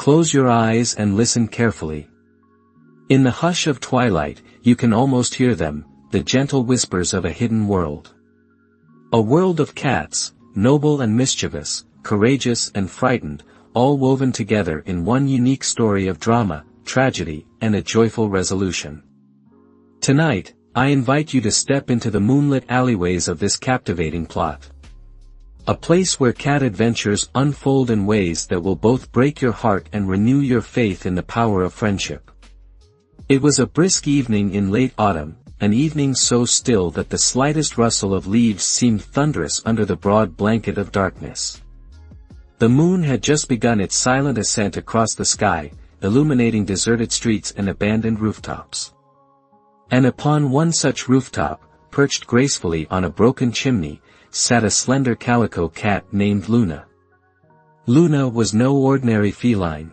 Close your eyes and listen carefully. In the hush of twilight, you can almost hear them, the gentle whispers of a hidden world. A world of cats, noble and mischievous, courageous and frightened, all woven together in one unique story of drama, tragedy, and a joyful resolution. Tonight, I invite you to step into the moonlit alleyways of this captivating plot. A place where cat adventures unfold in ways that will both break your heart and renew your faith in the power of friendship. It was a brisk evening in late autumn, an evening so still that the slightest rustle of leaves seemed thunderous under the broad blanket of darkness. The moon had just begun its silent ascent across the sky, illuminating deserted streets and abandoned rooftops. And upon one such rooftop, perched gracefully on a broken chimney, sat a slender calico cat named Luna. Luna was no ordinary feline.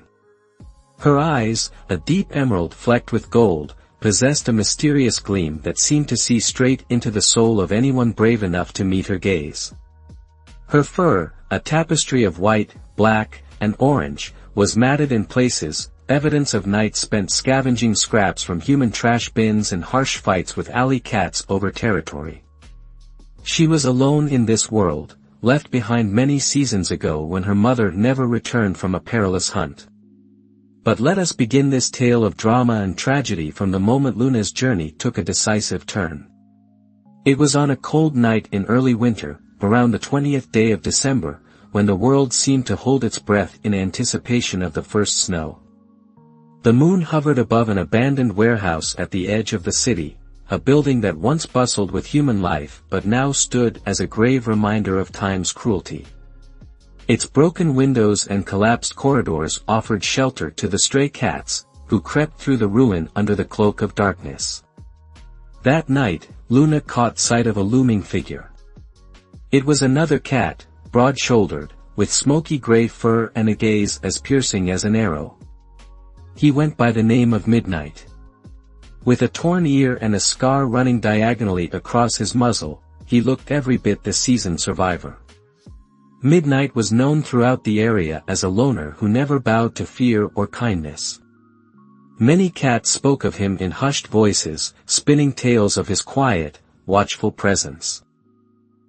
Her eyes, a deep emerald flecked with gold, possessed a mysterious gleam that seemed to see straight into the soul of anyone brave enough to meet her gaze. Her fur, a tapestry of white, black, and orange, was matted in places, evidence of nights spent scavenging scraps from human trash bins and harsh fights with alley cats over territory. She was alone in this world, left behind many seasons ago when her mother never returned from a perilous hunt. But let us begin this tale of drama and tragedy from the moment Luna's journey took a decisive turn. It was on a cold night in early winter, around the 20th day of December, when the world seemed to hold its breath in anticipation of the first snow. The moon hovered above an abandoned warehouse at the edge of the city, a building that once bustled with human life but now stood as a grave reminder of time's cruelty. Its broken windows and collapsed corridors offered shelter to the stray cats, who crept through the ruin under the cloak of darkness. That night, Luna caught sight of a looming figure. It was another cat, broad-shouldered, with smoky gray fur and a gaze as piercing as an arrow. He went by the name of Midnight. With a torn ear and a scar running diagonally across his muzzle, he looked every bit the seasoned survivor. Midnight was known throughout the area as a loner who never bowed to fear or kindness. Many cats spoke of him in hushed voices, spinning tales of his quiet, watchful presence.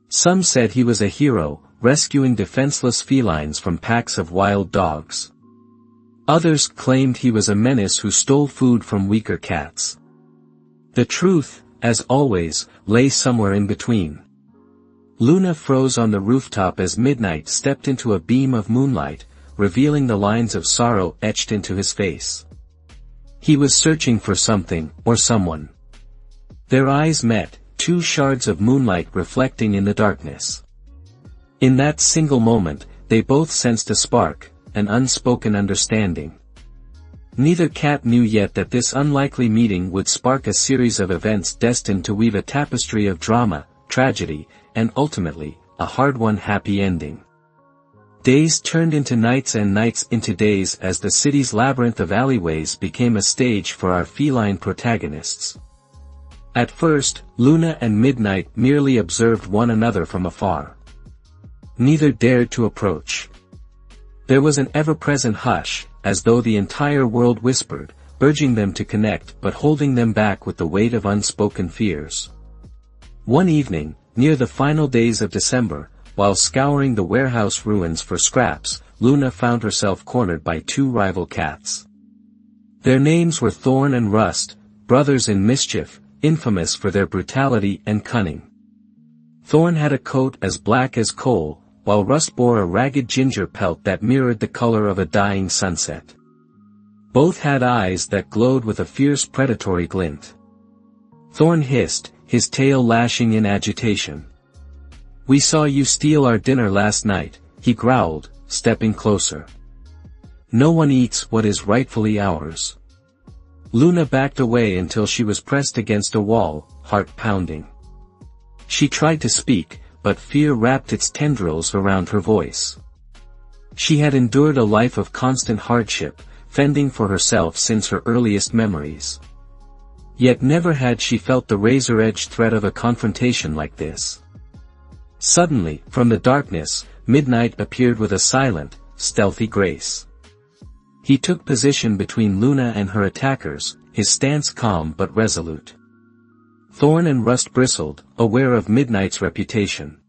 Some said he was a hero, rescuing defenseless felines from packs of wild dogs. Others claimed he was a menace who stole food from weaker cats. The truth, as always, lay somewhere in between. Luna froze on the rooftop as Midnight stepped into a beam of moonlight, revealing the lines of sorrow etched into his face. He was searching for something, or someone. Their eyes met, two shards of moonlight reflecting in the darkness. In that single moment, they both sensed a spark, an unspoken understanding. Neither cat knew yet that this unlikely meeting would spark a series of events destined to weave a tapestry of drama, tragedy, and ultimately, a hard-won happy ending. Days turned into nights and nights into days as the city's labyrinth of alleyways became a stage for our feline protagonists. At first, Luna and Midnight merely observed one another from afar. Neither dared to approach. There was an ever-present hush, as though the entire world whispered, urging them to connect but holding them back with the weight of unspoken fears. One evening, near the final days of December, while scouring the warehouse ruins for scraps, Luna found herself cornered by two rival cats. Their names were Thorn and Rust, brothers in mischief, infamous for their brutality and cunning. Thorn had a coat as black as coal, while Rust bore a ragged ginger pelt that mirrored the color of a dying sunset. Both had eyes that glowed with a fierce predatory glint. Thorn hissed, his tail lashing in agitation. "We saw you steal our dinner last night," he growled, stepping closer. "No one eats what is rightfully ours." Luna backed away until she was pressed against a wall, heart pounding. She tried to speak, but fear wrapped its tendrils around her voice. She had endured a life of constant hardship, fending for herself since her earliest memories. Yet never had she felt the razor-edged threat of a confrontation like this. Suddenly, from the darkness, Midnight appeared with a silent, stealthy grace. He took position between Luna and her attackers, his stance calm but resolute. Thorn and Rust bristled, aware of Midnight's reputation.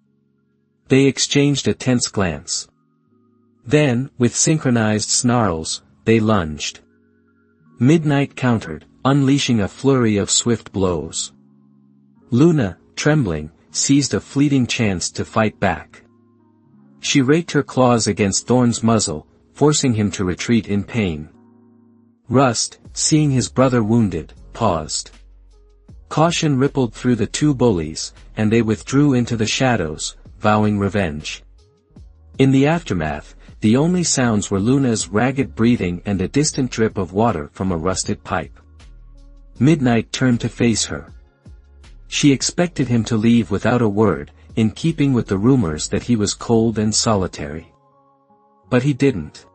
They exchanged a tense glance. Then, with synchronized snarls, they lunged. Midnight countered, unleashing a flurry of swift blows. Luna, trembling, seized a fleeting chance to fight back. She raked her claws against Thorn's muzzle, forcing him to retreat in pain. Rust, seeing his brother wounded, paused. Caution rippled through the two bullies, and they withdrew into the shadows, vowing revenge. In the aftermath, the only sounds were Luna's ragged breathing and a distant drip of water from a rusted pipe. Midnight turned to face her. She expected him to leave without a word, in keeping with the rumors that he was cold and solitary. But he didn't.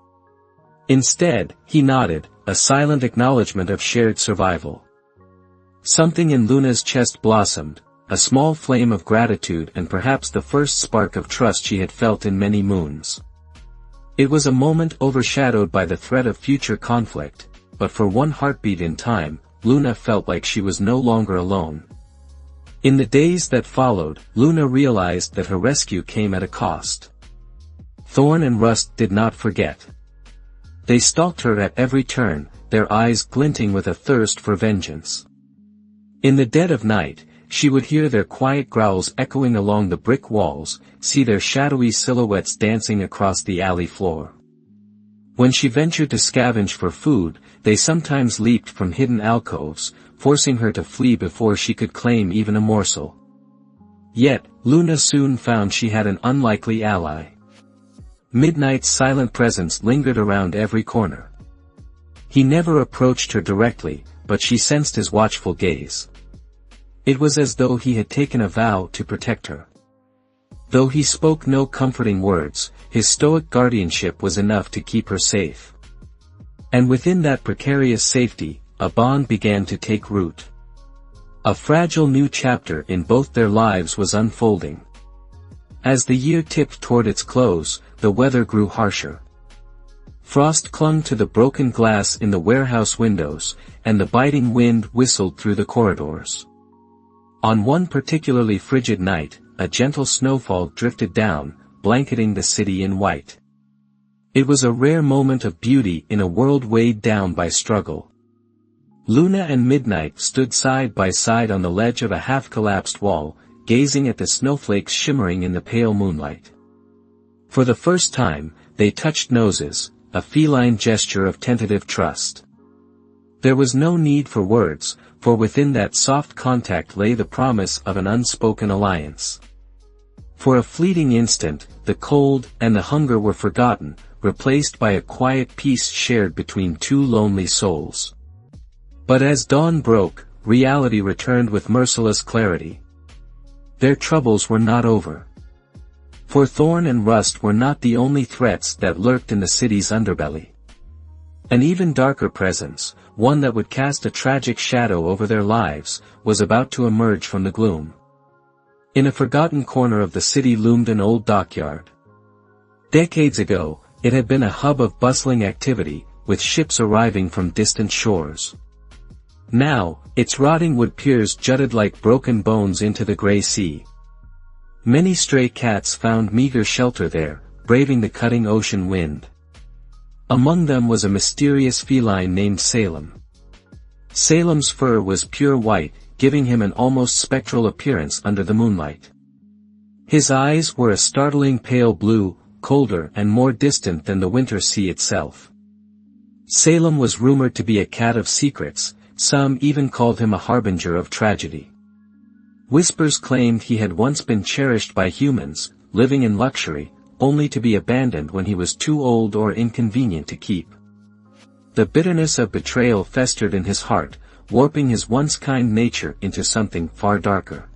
Instead, he nodded, a silent acknowledgement of shared survival. Something in Luna's chest blossomed, a small flame of gratitude and perhaps the first spark of trust she had felt in many moons. It was a moment overshadowed by the threat of future conflict, but for one heartbeat in time, Luna felt like she was no longer alone. In the days that followed, Luna realized that her rescue came at a cost. Thorn and Rust did not forget. They stalked her at every turn, their eyes glinting with a thirst for vengeance. In the dead of night, she would hear their quiet growls echoing along the brick walls, see their shadowy silhouettes dancing across the alley floor. When she ventured to scavenge for food, they sometimes leaped from hidden alcoves, forcing her to flee before she could claim even a morsel. Yet, Luna soon found she had an unlikely ally. Midnight's silent presence lingered around every corner. He never approached her directly, but she sensed his watchful gaze. It was as though he had taken a vow to protect her. Though he spoke no comforting words, his stoic guardianship was enough to keep her safe. And within that precarious safety, a bond began to take root. A fragile new chapter in both their lives was unfolding. As the year tipped toward its close, the weather grew harsher. Frost clung to the broken glass in the warehouse windows, and the biting wind whistled through the corridors. On one particularly frigid night, a gentle snowfall drifted down, blanketing the city in white. It was a rare moment of beauty in a world weighed down by struggle. Luna and Midnight stood side by side on the ledge of a half-collapsed wall, gazing at the snowflakes shimmering in the pale moonlight. For the first time, they touched noses, a feline gesture of tentative trust. There was no need for words, for within that soft contact lay the promise of an unspoken alliance. For a fleeting instant, the cold and the hunger were forgotten, replaced by a quiet peace shared between two lonely souls. But as dawn broke, reality returned with merciless clarity. Their troubles were not over. For Thorn and Rust were not the only threats that lurked in the city's underbelly. An even darker presence, one that would cast a tragic shadow over their lives, was about to emerge from the gloom. In a forgotten corner of the city loomed an old dockyard. Decades ago, it had been a hub of bustling activity, with ships arriving from distant shores. Now, its rotting wood piers jutted like broken bones into the gray sea. Many stray cats found meager shelter there, braving the cutting ocean wind. Among them was a mysterious feline named Salem. Salem's fur was pure white, giving him an almost spectral appearance under the moonlight. His eyes were a startling pale blue, colder and more distant than the winter sea itself. Salem was rumored to be a cat of secrets, some even called him a harbinger of tragedy. Whispers claimed he had once been cherished by humans, living in luxury, only to be abandoned when he was too old or inconvenient to keep. The bitterness of betrayal festered in his heart, warping his once kind nature into something far darker.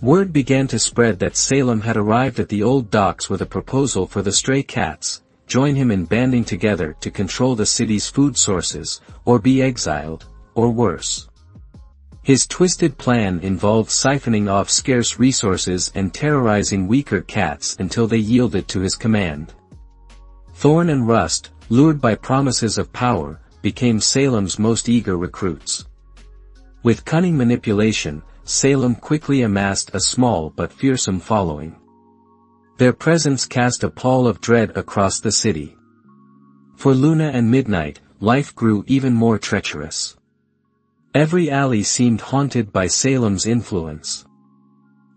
Word began to spread that Salem had arrived at the old docks with a proposal for the stray cats: join him in banding together to control the city's food sources, or be exiled, or worse. His twisted plan involved siphoning off scarce resources and terrorizing weaker cats until they yielded to his command. Thorn and Rust, lured by promises of power, became Salem's most eager recruits. With cunning manipulation, Salem quickly amassed a small but fearsome following. Their presence cast a pall of dread across the city. For Luna and Midnight, life grew even more treacherous. Every alley seemed haunted by Salem's influence.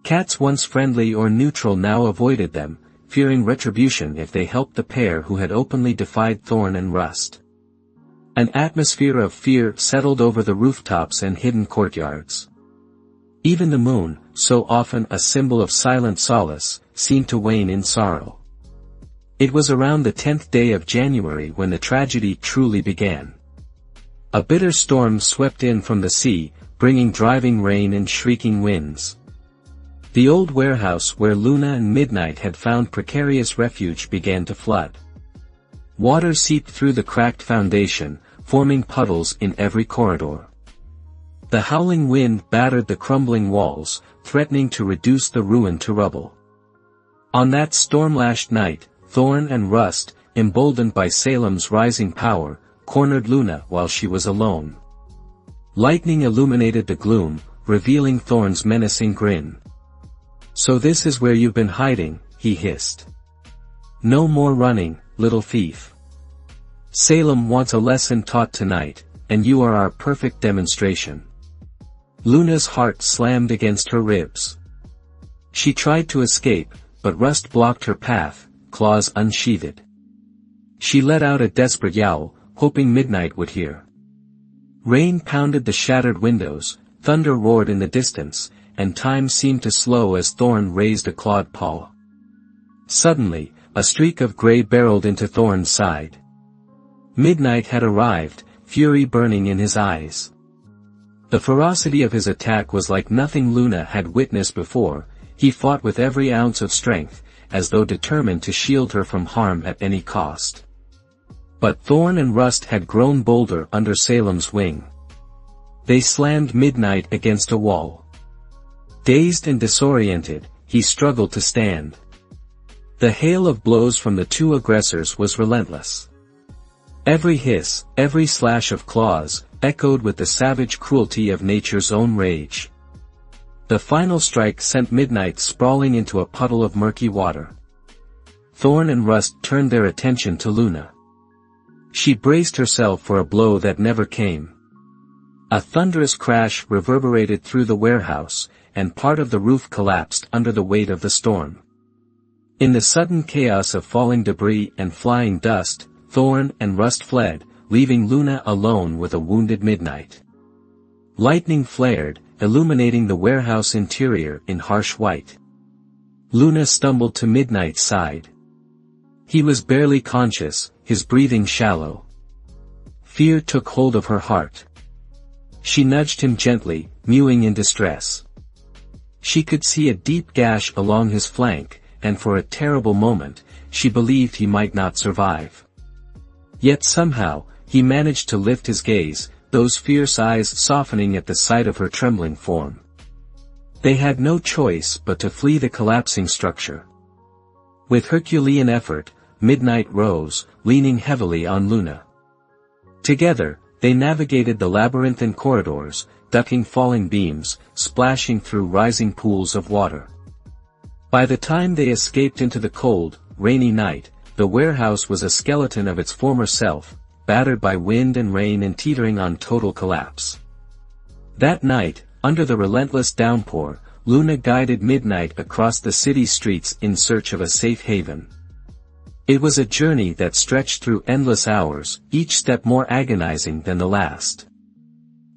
Cats once friendly or neutral now avoided them, fearing retribution if they helped the pair who had openly defied Thorn and Rust. An atmosphere of fear settled over the rooftops and hidden courtyards. Even the moon, so often a symbol of silent solace, seemed to wane in sorrow. It was around the 10th day of January when the tragedy truly began. A bitter storm swept in from the sea, bringing driving rain and shrieking winds. The old warehouse where Luna and Midnight had found precarious refuge began to flood. Water seeped through the cracked foundation, forming puddles in every corridor. The howling wind battered the crumbling walls, threatening to reduce the ruin to rubble. On that storm-lashed night, Thorn and Rust, emboldened by Salem's rising power, cornered Luna while she was alone. Lightning illuminated the gloom, revealing Thorn's menacing grin. "So this is where you've been hiding," he hissed. "No more running, little thief. Salem wants a lesson taught tonight, and you are our perfect demonstration." Luna's heart slammed against her ribs. She tried to escape, but Rust blocked her path, claws unsheathed. She let out a desperate yowl, hoping Midnight would hear. Rain pounded the shattered windows, thunder roared in the distance, and time seemed to slow as Thorn raised a clawed paw. Suddenly, a streak of gray barreled into Thorn's side. Midnight had arrived, fury burning in his eyes. The ferocity of his attack was like nothing Luna had witnessed before. He fought with every ounce of strength, as though determined to shield her from harm at any cost. But Thorn and Rust had grown bolder under Salem's wing. They slammed Midnight against a wall. Dazed and disoriented, he struggled to stand. The hail of blows from the two aggressors was relentless. Every hiss, every slash of claws, echoed with the savage cruelty of nature's own rage. The final strike sent Midnight sprawling into a puddle of murky water. Thorn and Rust turned their attention to Luna. She braced herself for a blow that never came. A thunderous crash reverberated through the warehouse, and part of the roof collapsed under the weight of the storm. In the sudden chaos of falling debris and flying dust, Thorn and Rust fled, leaving Luna alone with a wounded Midnight. Lightning flared, illuminating the warehouse interior in harsh white. Luna stumbled to Midnight's side. He was barely conscious, his breathing shallow. Fear took hold of her heart. She nudged him gently, mewing in distress. She could see a deep gash along his flank, and for a terrible moment, she believed he might not survive. Yet somehow, he managed to lift his gaze, those fierce eyes softening at the sight of her trembling form. They had no choice but to flee the collapsing structure. With Herculean effort, Midnight rose, leaning heavily on Luna. Together, they navigated the labyrinthine corridors, ducking falling beams, splashing through rising pools of water. By the time they escaped into the cold, rainy night, the warehouse was a skeleton of its former self, battered by wind and rain and teetering on total collapse. That night, under the relentless downpour, Luna guided Midnight across the city streets in search of a safe haven. It was a journey that stretched through endless hours, each step more agonizing than the last.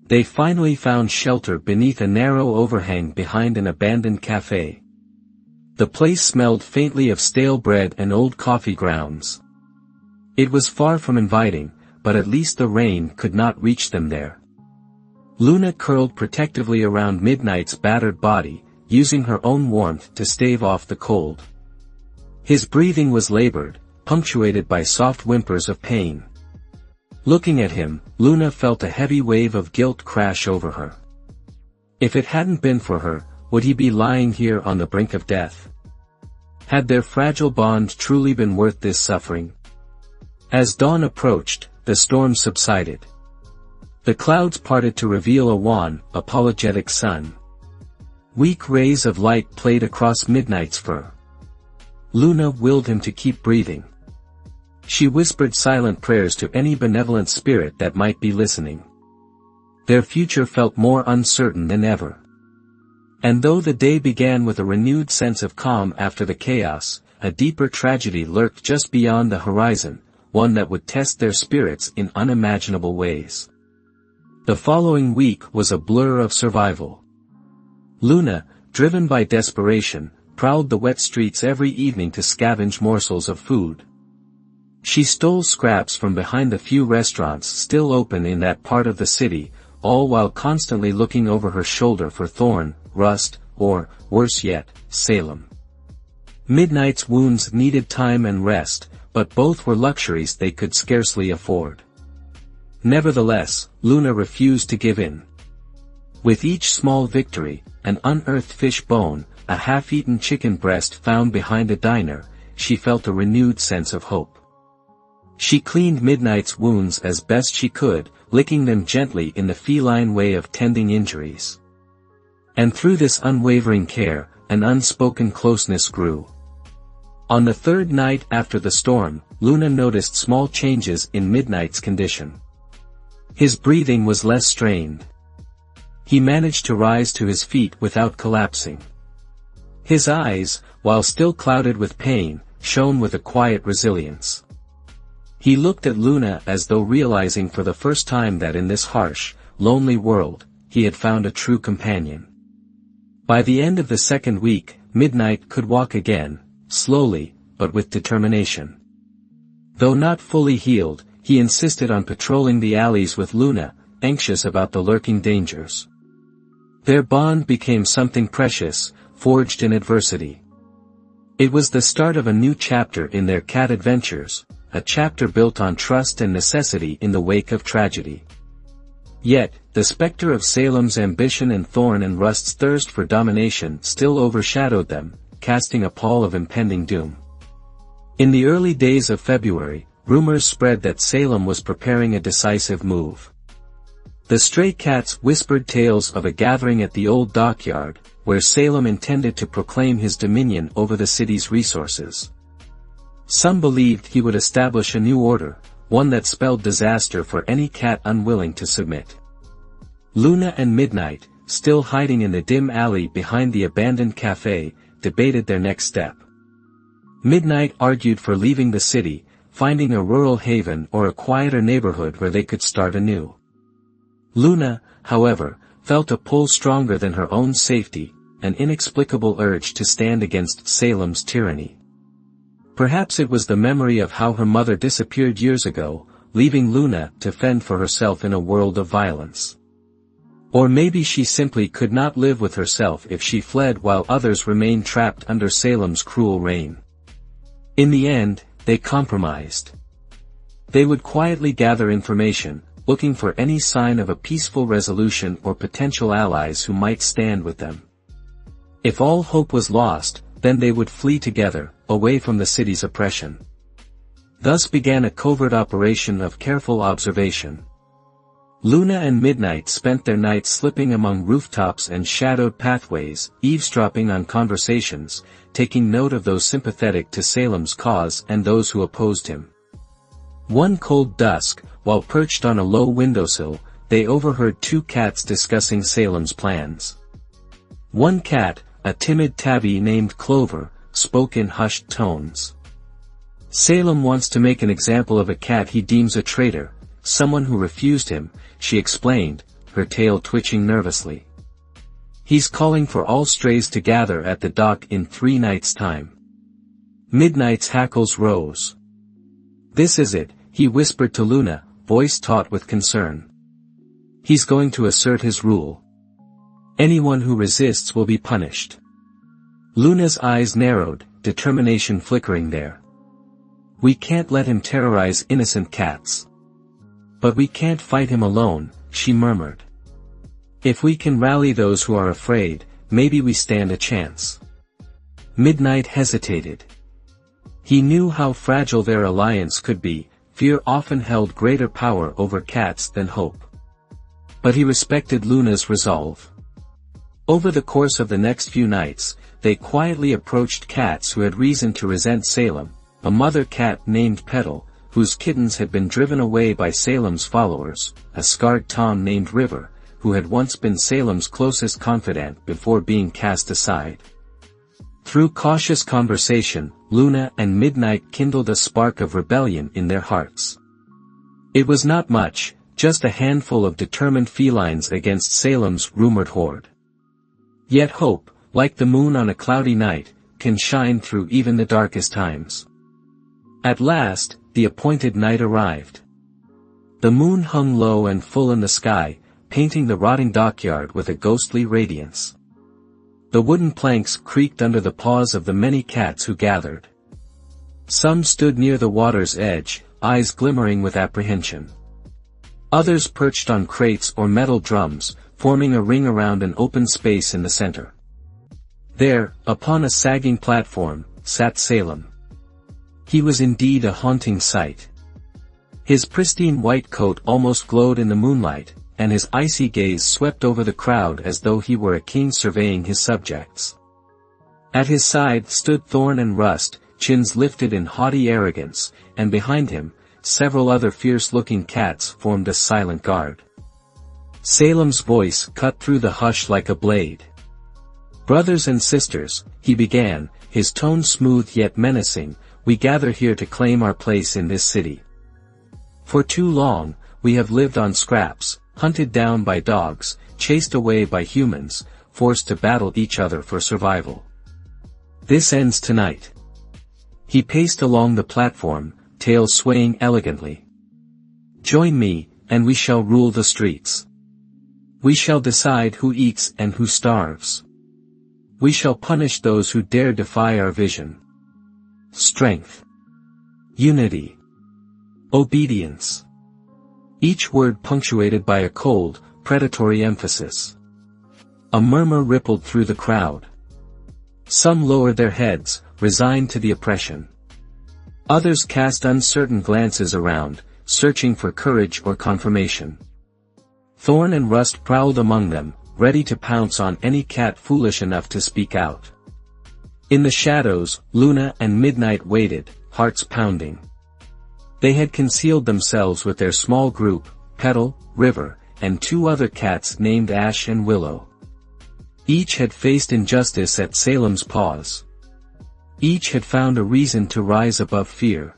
They finally found shelter beneath a narrow overhang behind an abandoned cafe. The place smelled faintly of stale bread and old coffee grounds. It was far from inviting, but at least the rain could not reach them there. Luna curled protectively around Midnight's battered body, using her own warmth to stave off the cold. His breathing was labored, punctuated by soft whimpers of pain. Looking at him, Luna felt a heavy wave of guilt crash over her. If it hadn't been for her, would he be lying here on the brink of death? Had their fragile bond truly been worth this suffering? As dawn approached, the storm subsided. The clouds parted to reveal a wan, apologetic sun. Weak rays of light played across Midnight's fur. Luna willed him to keep breathing. She whispered silent prayers to any benevolent spirit that might be listening. Their future felt more uncertain than ever. And though the day began with a renewed sense of calm after the chaos, a deeper tragedy lurked just beyond the horizon, one that would test their spirits in unimaginable ways. The following week was a blur of survival. Luna, driven by desperation, prowled the wet streets every evening to scavenge morsels of food. She stole scraps from behind the few restaurants still open in that part of the city, all while constantly looking over her shoulder for thorn, rust, or, worse yet, Salem. Midnight's wounds needed time and rest, but both were luxuries they could scarcely afford. Nevertheless, Luna refused to give in. With each small victory, an unearthed fish bone, a half-eaten chicken breast found behind a diner, she felt a renewed sense of hope. She cleaned Midnight's wounds as best she could, licking them gently in the feline way of tending injuries. And through this unwavering care, an unspoken closeness grew. On the third night after the storm, Luna noticed small changes in Midnight's condition. His breathing was less strained. He managed to rise to his feet without collapsing. His eyes, while still clouded with pain, shone with a quiet resilience. He looked at Luna as though realizing for the first time that in this harsh, lonely world, he had found a true companion. By the end of the second week, Midnight could walk again, slowly, but with determination. Though not fully healed, he insisted on patrolling the alleys with Luna, anxious about the lurking dangers. Their bond became something precious, forged in adversity. It was the start of a new chapter in their cat adventures, a chapter built on trust and necessity in the wake of tragedy. Yet, the specter of Salem's ambition and Thorn and Rust's thirst for domination still overshadowed them, casting a pall of impending doom. In the early days of February, rumors spread that Salem was preparing a decisive move. The stray cats whispered tales of a gathering at the old dockyard, where Salem intended to proclaim his dominion over the city's resources. Some believed he would establish a new order, one that spelled disaster for any cat unwilling to submit. Luna and Midnight, still hiding in the dim alley behind the abandoned cafe, debated their next step. Midnight argued for leaving the city, finding a rural haven or a quieter neighborhood where they could start anew. Luna, however, felt a pull stronger than her own safety, an inexplicable urge to stand against Salem's tyranny. Perhaps it was the memory of how her mother disappeared years ago, leaving Luna to fend for herself in a world of violence. Or maybe she simply could not live with herself if she fled while others remained trapped under Salem's cruel reign. In the end, they compromised. They would quietly gather information, looking for any sign of a peaceful resolution or potential allies who might stand with them. If all hope was lost, then they would flee together, away from the city's oppression. Thus began a covert operation of careful observation. Luna and Midnight spent their nights slipping among rooftops and shadowed pathways, eavesdropping on conversations, taking note of those sympathetic to Salem's cause and those who opposed him. One cold dusk, while perched on a low windowsill, they overheard two cats discussing Salem's plans. One cat, a timid tabby named Clover, spoke in hushed tones. Salem wants to make an example of a cat he deems a traitor, someone who refused him, she explained, her tail twitching nervously. He's calling for all strays to gather at the dock in 3 nights' time. Midnight's hackles rose. This is it, he whispered to Luna, voice taut with concern. He's going to assert his rule. Anyone who resists will be punished. Luna's eyes narrowed, determination flickering there. We can't let him terrorize innocent cats. But we can't fight him alone, she murmured. If we can rally those who are afraid, maybe we stand a chance. Midnight hesitated. He knew how fragile their alliance could be, fear often held greater power over cats than hope. But he respected Luna's resolve. Over the course of the next few nights, they quietly approached cats who had reason to resent Salem, a mother cat named Petal, whose kittens had been driven away by Salem's followers, a scarred tom named River, who had once been Salem's closest confidant before being cast aside. Through cautious conversation, Luna and Midnight kindled a spark of rebellion in their hearts. It was not much, just a handful of determined felines against Salem's rumored horde. Yet hope, like the moon on a cloudy night, can shine through even the darkest times. At last, the appointed night arrived. The moon hung low and full in the sky, painting the rotting dockyard with a ghostly radiance. The wooden planks creaked under the paws of the many cats who gathered. Some stood near the water's edge, eyes glimmering with apprehension. Others perched on crates or metal drums, forming a ring around an open space in the center. There, upon a sagging platform, sat Salem. He was indeed a haunting sight. His pristine white coat almost glowed in the moonlight, and his icy gaze swept over the crowd as though he were a king surveying his subjects. At his side stood Thorn and Rust, chins lifted in haughty arrogance, and behind him, several other fierce-looking cats formed a silent guard. Salem's voice cut through the hush like a blade. "Brothers and sisters," he began, his tone smooth yet menacing, "we gather here to claim our place in this city. For too long, we have lived on scraps, hunted down by dogs, chased away by humans, forced to battle each other for survival. This ends tonight." He paced along the platform, tail swaying elegantly. "Join me, and we shall rule the streets. We shall decide who eats and who starves. We shall punish those who dare defy our vision. Strength. Unity. Obedience." Each word punctuated by a cold, predatory emphasis. A murmur rippled through the crowd. Some lowered their heads, resigned to the oppression. Others cast uncertain glances around, searching for courage or confirmation. Thorn and Rust prowled among them, ready to pounce on any cat foolish enough to speak out. In the shadows, Luna and Midnight waited, hearts pounding. They had concealed themselves with their small group, Petal, River, and two other cats named Ash and Willow. Each had faced injustice at Salem's paws. Each had found a reason to rise above fear.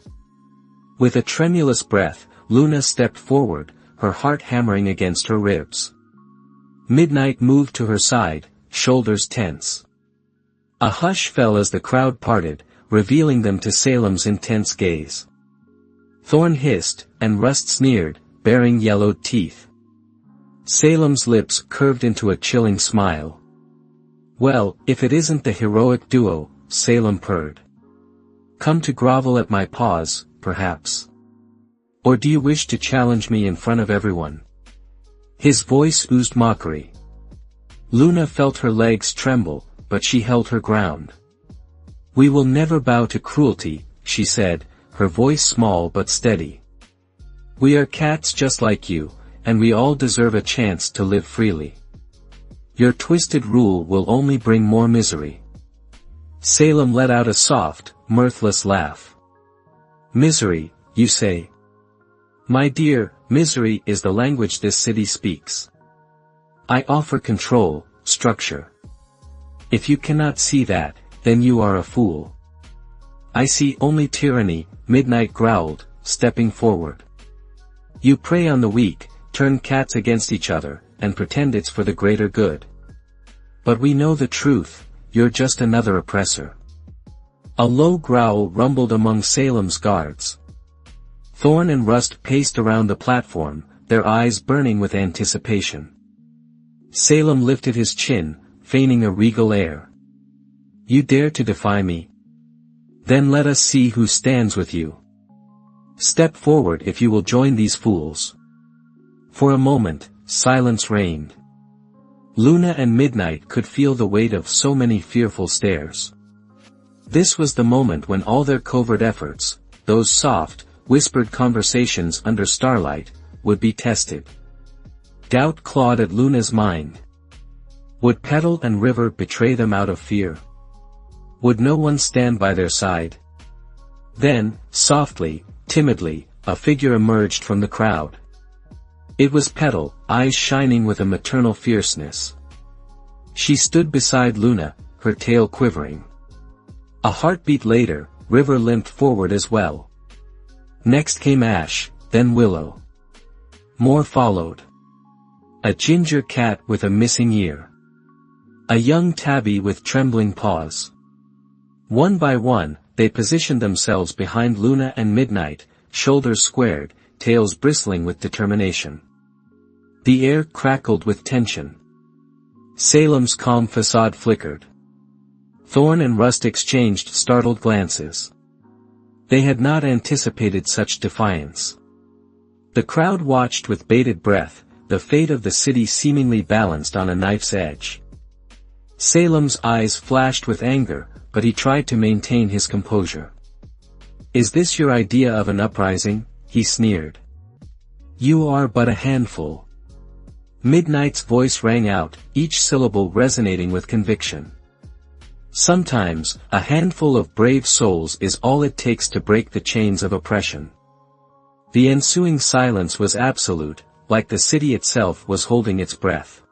With a tremulous breath, Luna stepped forward, her heart hammering against her ribs. Midnight moved to her side, shoulders tense. A hush fell as the crowd parted, revealing them to Salem's intense gaze. Thorn hissed, and Rust sneered, baring yellowed teeth. Salem's lips curved into a chilling smile. "Well, if it isn't the heroic duo," Salem purred. "Come to grovel at my paws, perhaps? Or do you wish to challenge me in front of everyone?" His voice oozed mockery. Luna felt her legs tremble, but she held her ground. "We will never bow to cruelty," she said, her voice small but steady. "We are cats just like you, and we all deserve a chance to live freely. Your twisted rule will only bring more misery." Salem let out a soft, mirthless laugh. "Misery, you say? My dear, misery is the language this city speaks. I offer control, structure. If you cannot see that, then you are a fool." "I see only tyranny," Midnight growled, stepping forward. "You prey on the weak, turn cats against each other, and pretend it's for the greater good. But we know the truth, you're just another oppressor." A low growl rumbled among Salem's guards. Thorn and Rust paced around the platform, their eyes burning with anticipation. Salem lifted his chin, feigning a regal air. "You dare to defy me? Then let us see who stands with you. Step forward if you will join these fools." For a moment, silence reigned. Luna and Midnight could feel the weight of so many fearful stares. This was the moment when all their covert efforts, those soft, whispered conversations under starlight, would be tested. Doubt clawed at Luna's mind. Would Petal and River betray them out of fear? Would no one stand by their side? Then, softly, timidly, a figure emerged from the crowd. It was Petal, eyes shining with a maternal fierceness. She stood beside Luna, her tail quivering. A heartbeat later, River limped forward as well. Next came Ash, then Willow. More followed. A ginger cat with a missing ear. A young tabby with trembling paws. One by one, they positioned themselves behind Luna and Midnight, shoulders squared, tails bristling with determination. The air crackled with tension. Salem's calm facade flickered. Thorn and Rust exchanged startled glances. They had not anticipated such defiance. The crowd watched with bated breath, the fate of the city seemingly balanced on a knife's edge. Salem's eyes flashed with anger, but he tried to maintain his composure. "Is this your idea of an uprising?" he sneered. "You are but a handful." Midnight's voice rang out, each syllable resonating with conviction. "Sometimes, a handful of brave souls is all it takes to break the chains of oppression." The ensuing silence was absolute, like the city itself was holding its breath.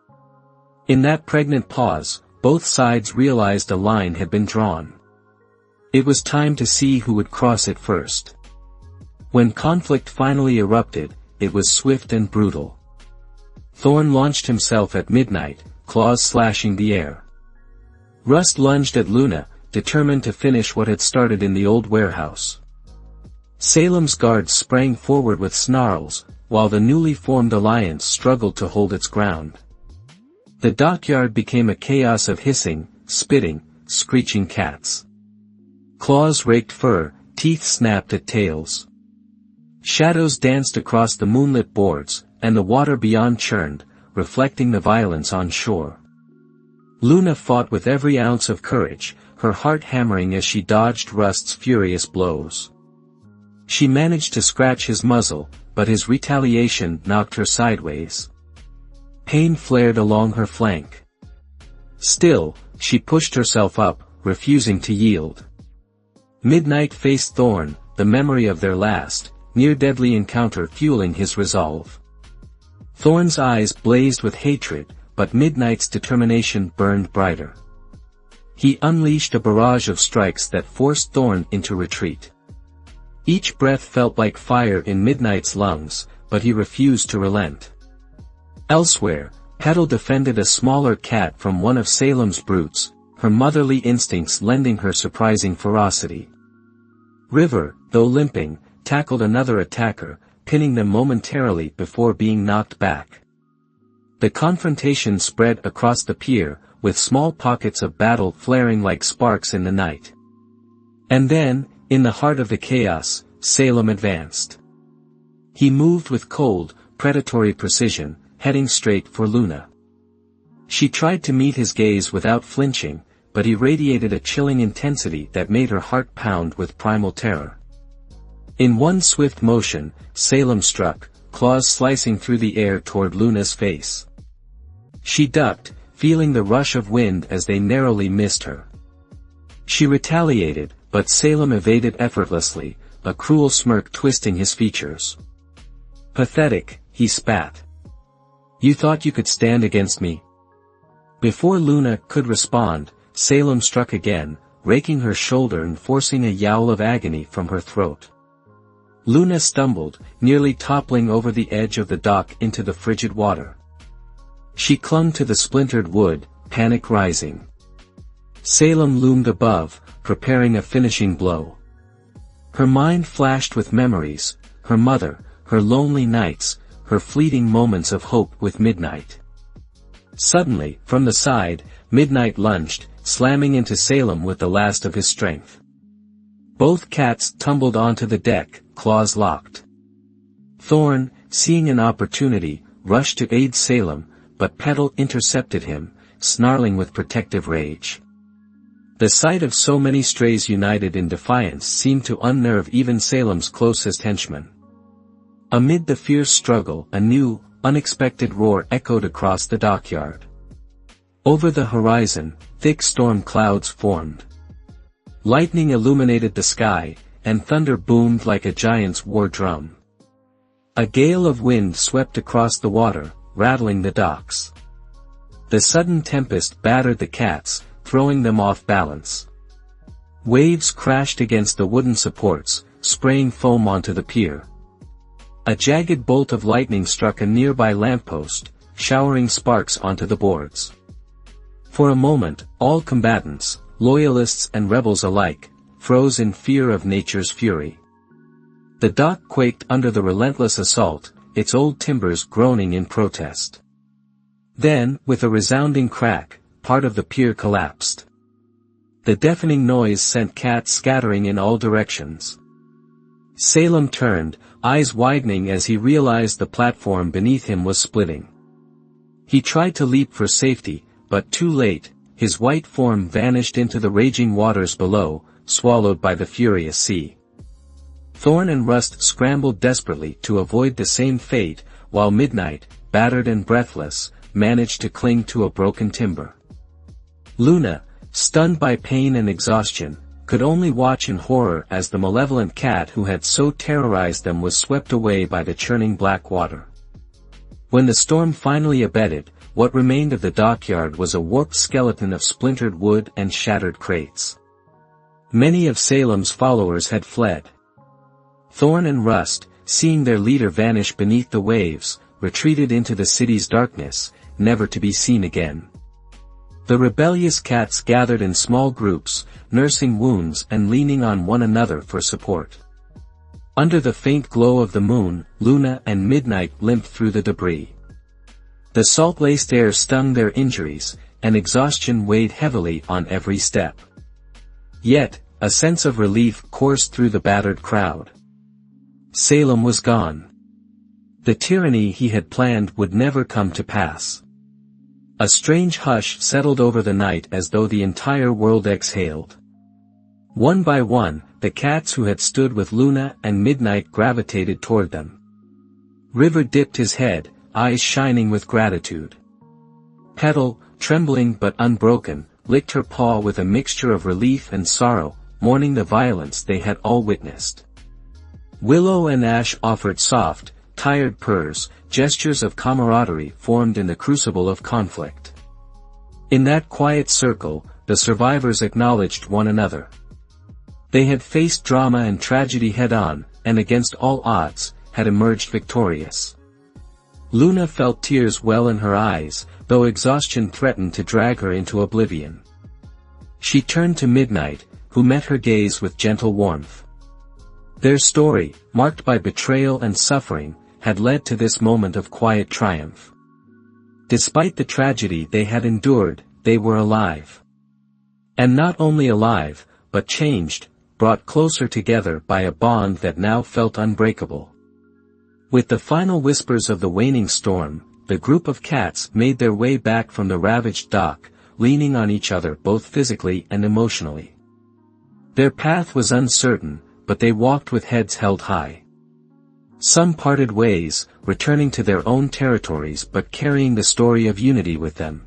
In that pregnant pause, both sides realized a line had been drawn. It was time to see who would cross it first. When conflict finally erupted, it was swift and brutal. Thorn launched himself at Midnight, claws slashing the air. Rust lunged at Luna, determined to finish what had started in the old warehouse. Salem's guards sprang forward with snarls, while the newly formed alliance struggled to hold its ground. The dockyard became a chaos of hissing, spitting, screeching cats. Claws raked fur, teeth snapped at tails. Shadows danced across the moonlit boards, and the water beyond churned, reflecting the violence on shore. Luna fought with every ounce of courage, her heart hammering as she dodged Rust's furious blows. She managed to scratch his muzzle, but his retaliation knocked her sideways. Pain flared along her flank. Still, she pushed herself up, refusing to yield. Midnight faced Thorn, the memory of their last, near-deadly encounter fueling his resolve. Thorn's eyes blazed with hatred, but Midnight's determination burned brighter. He unleashed a barrage of strikes that forced Thorn into retreat. Each breath felt like fire in Midnight's lungs, but he refused to relent. Elsewhere, Petal defended a smaller cat from one of Salem's brutes, her motherly instincts lending her surprising ferocity. River, though limping, tackled another attacker, pinning them momentarily before being knocked back. The confrontation spread across the pier, with small pockets of battle flaring like sparks in the night. And then, in the heart of the chaos, Salem advanced. He moved with cold, predatory precision, heading straight for Luna. She tried to meet his gaze without flinching, but he radiated a chilling intensity that made her heart pound with primal terror. In one swift motion, Salem struck, claws slicing through the air toward Luna's face. She ducked, feeling the rush of wind as they narrowly missed her. She retaliated, but Salem evaded effortlessly, a cruel smirk twisting his features. "Pathetic," he spat. "You thought you could stand against me?" Before Luna could respond, Salem struck again, raking her shoulder and forcing a yowl of agony from her throat. Luna stumbled, nearly toppling over the edge of the dock into the frigid water. She clung to the splintered wood, panic rising. Salem loomed above, preparing a finishing blow. Her mind flashed with memories, her mother, her lonely nights, her fleeting moments of hope with Midnight. Suddenly, from the side, Midnight lunged, slamming into Salem with the last of his strength. Both cats tumbled onto the deck, claws locked. Thorn, seeing an opportunity, rushed to aid Salem, but Petal intercepted him, snarling with protective rage. The sight of so many strays united in defiance seemed to unnerve even Salem's closest henchmen. Amid the fierce struggle, a new, unexpected roar echoed across the dockyard. Over the horizon, thick storm clouds formed. Lightning illuminated the sky, and thunder boomed like a giant's war drum. A gale of wind swept across the water, rattling the docks. The sudden tempest battered the cats, throwing them off balance. Waves crashed against the wooden supports, spraying foam onto the pier. A jagged bolt of lightning struck a nearby lamppost, showering sparks onto the boards. For a moment, all combatants, loyalists and rebels alike, froze in fear of nature's fury. The dock quaked under the relentless assault, its old timbers groaning in protest. Then, with a resounding crack, part of the pier collapsed. The deafening noise sent cats scattering in all directions. Salem turned, eyes widening as he realized the platform beneath him was splitting. He tried to leap for safety, but too late, his white form vanished into the raging waters below, swallowed by the furious sea. Thorn and Rust scrambled desperately to avoid the same fate, while Midnight, battered and breathless, managed to cling to a broken timber. Luna, stunned by pain and exhaustion, could only watch in horror as the malevolent cat who had so terrorized them was swept away by the churning black water. When the storm finally abated, what remained of the dockyard was a warped skeleton of splintered wood and shattered crates. Many of Salem's followers had fled. Thorn and Rust, seeing their leader vanish beneath the waves, retreated into the city's darkness, never to be seen again. The rebellious cats gathered in small groups, nursing wounds and leaning on one another for support. Under the faint glow of the moon, Luna and Midnight limped through the debris. The salt-laced air stung their injuries, and exhaustion weighed heavily on every step. Yet, a sense of relief coursed through the battered crowd. Salem was gone. The tyranny he had planned would never come to pass. A strange hush settled over the night as though the entire world exhaled. One by one, the cats who had stood with Luna and Midnight gravitated toward them. River dipped his head, eyes shining with gratitude. Petal, trembling but unbroken, licked her paw with a mixture of relief and sorrow, mourning the violence they had all witnessed. Willow and Ash offered soft, tired purrs, gestures of camaraderie formed in the crucible of conflict. In that quiet circle, the survivors acknowledged one another. They had faced drama and tragedy head-on, and against all odds, had emerged victorious. Luna felt tears well in her eyes, though exhaustion threatened to drag her into oblivion. She turned to Midnight, who met her gaze with gentle warmth. Their story, marked by betrayal and suffering, had led to this moment of quiet triumph. Despite the tragedy they had endured, they were alive. And not only alive, but changed, brought closer together by a bond that now felt unbreakable. With the final whispers of the waning storm, the group of cats made their way back from the ravaged dock, leaning on each other both physically and emotionally. Their path was uncertain, but they walked with heads held high. Some parted ways, returning to their own territories but carrying the story of unity with them.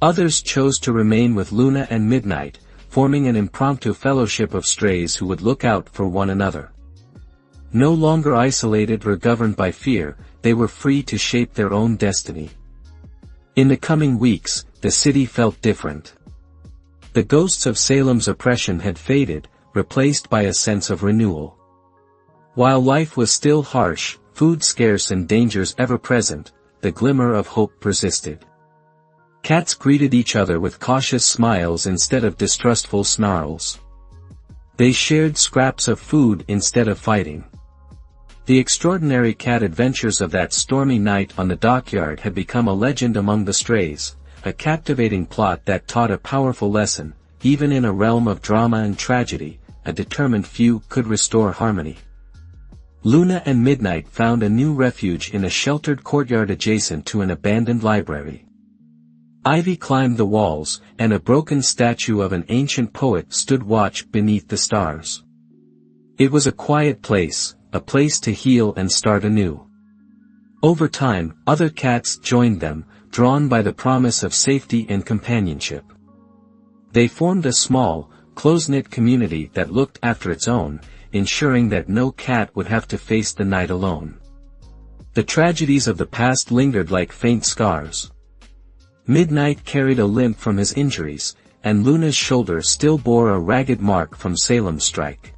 Others chose to remain with Luna and Midnight, forming an impromptu fellowship of strays who would look out for one another. No longer isolated or governed by fear, they were free to shape their own destiny. In the coming weeks, the city felt different. The ghosts of Salem's oppression had faded, replaced by a sense of renewal. While life was still harsh, food scarce and dangers ever present, the glimmer of hope persisted. Cats greeted each other with cautious smiles instead of distrustful snarls. They shared scraps of food instead of fighting. The extraordinary cat adventures of that stormy night on the dockyard had become a legend among the strays, a captivating plot that taught a powerful lesson: even in a realm of drama and tragedy, a determined few could restore harmony. Luna and Midnight found a new refuge in a sheltered courtyard adjacent to an abandoned library. Ivy climbed the walls, and a broken statue of an ancient poet stood watch beneath the stars. It was a quiet place, a place to heal and start anew. Over time, other cats joined them, drawn by the promise of safety and companionship. They formed a small, close-knit community that looked after its own, ensuring that no cat would have to face the night alone. The tragedies of the past lingered like faint scars. Midnight carried a limp from his injuries, and Luna's shoulder still bore a ragged mark from Salem's strike.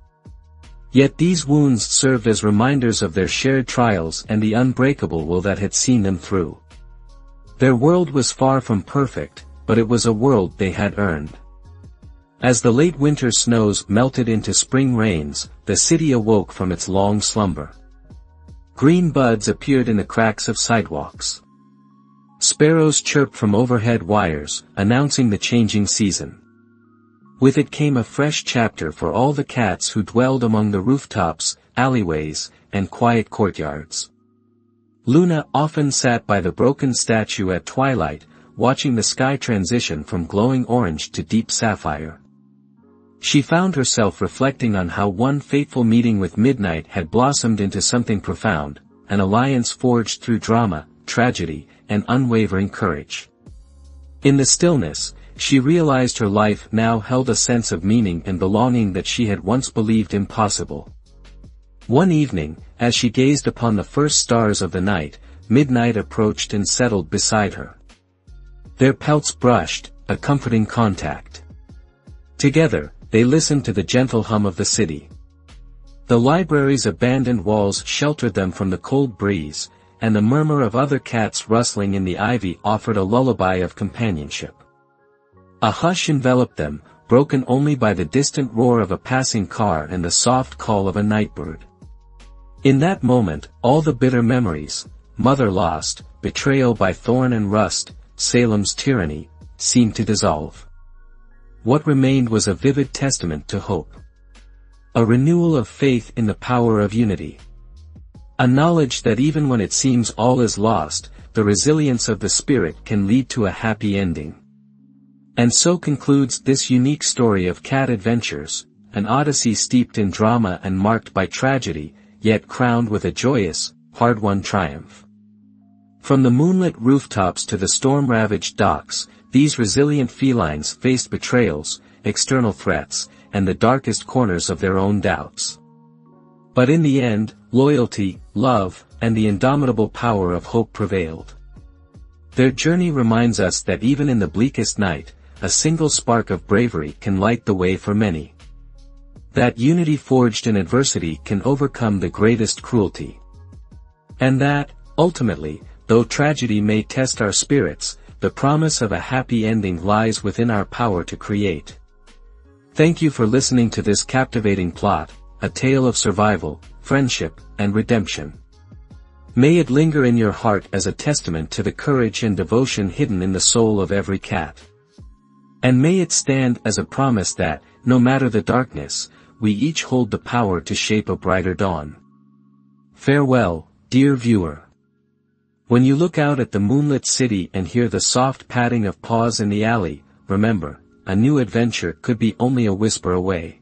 Yet these wounds served as reminders of their shared trials and the unbreakable will that had seen them through. Their world was far from perfect, but it was a world they had earned. As the late winter snows melted into spring rains, the city awoke from its long slumber. Green buds appeared in the cracks of sidewalks. Sparrows chirped from overhead wires, announcing the changing season. With it came a fresh chapter for all the cats who dwelled among the rooftops, alleyways, and quiet courtyards. Luna often sat by the broken statue at twilight, watching the sky transition from glowing orange to deep sapphire. She found herself reflecting on how one fateful meeting with Midnight had blossomed into something profound, an alliance forged through drama, tragedy, and unwavering courage. In the stillness, she realized her life now held a sense of meaning and belonging that she had once believed impossible. One evening, as she gazed upon the first stars of the night, Midnight approached and settled beside her. Their pelts brushed, a comforting contact. Together, they listened to the gentle hum of the city. The library's abandoned walls sheltered them from the cold breeze, and the murmur of other cats rustling in the ivy offered a lullaby of companionship. A hush enveloped them, broken only by the distant roar of a passing car and the soft call of a nightbird. In that moment, all the bitter memories, mother lost, betrayal by thorn and rust, Salem's tyranny, seemed to dissolve. What remained was a vivid testament to hope. A renewal of faith in the power of unity. A knowledge that even when it seems all is lost, the resilience of the spirit can lead to a happy ending. And so concludes this unique story of cat adventures, an odyssey steeped in drama and marked by tragedy, yet crowned with a joyous, hard-won triumph. From the moonlit rooftops to the storm-ravaged docks, these resilient felines faced betrayals, external threats, and the darkest corners of their own doubts. But in the end, loyalty, love, and the indomitable power of hope prevailed. Their journey reminds us that even in the bleakest night, a single spark of bravery can light the way for many. That unity forged in adversity can overcome the greatest cruelty. And that, ultimately, though tragedy may test our spirits, the promise of a happy ending lies within our power to create. Thank you for listening to this captivating plot, a tale of survival, friendship, and redemption. May it linger in your heart as a testament to the courage and devotion hidden in the soul of every cat. And may it stand as a promise that, no matter the darkness, we each hold the power to shape a brighter dawn. Farewell, dear viewer. When you look out at the moonlit city and hear the soft padding of paws in the alley, remember, a new adventure could be only a whisper away.